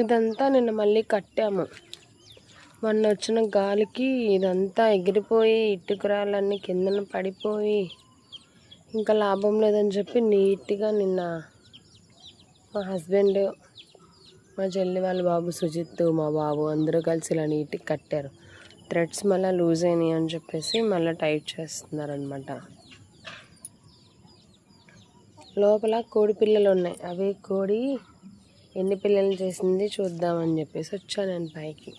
ఇదంతా నిన్న మళ్ళీ కట్టాము. మొన్న వచ్చిన గాలికి ఇదంతా ఎగిరిపోయి ఇటుకురాలన్నీ కిందన పడిపోయి ఇంకా లాభం లేదని చెప్పి నీట్గా నిన్న మా హస్బెండ్, మా చెల్లి వాళ్ళ బాబు సుజిత్, మా బాబు అందరూ కలిసి ఇలా నీట్గా కట్టారు. థ్రెడ్స్ మళ్ళీ లూజ్ అయినాయి అని చెప్పేసి మళ్ళీ టైట్ చేస్తున్నారనమాట. లోపల కోడి పిల్లలు ఉన్నాయి. అవి కోడి ఎన్ని పిల్లలు చేసింది చూద్దామని చెప్పేసి వచ్చాను నేను పైకి.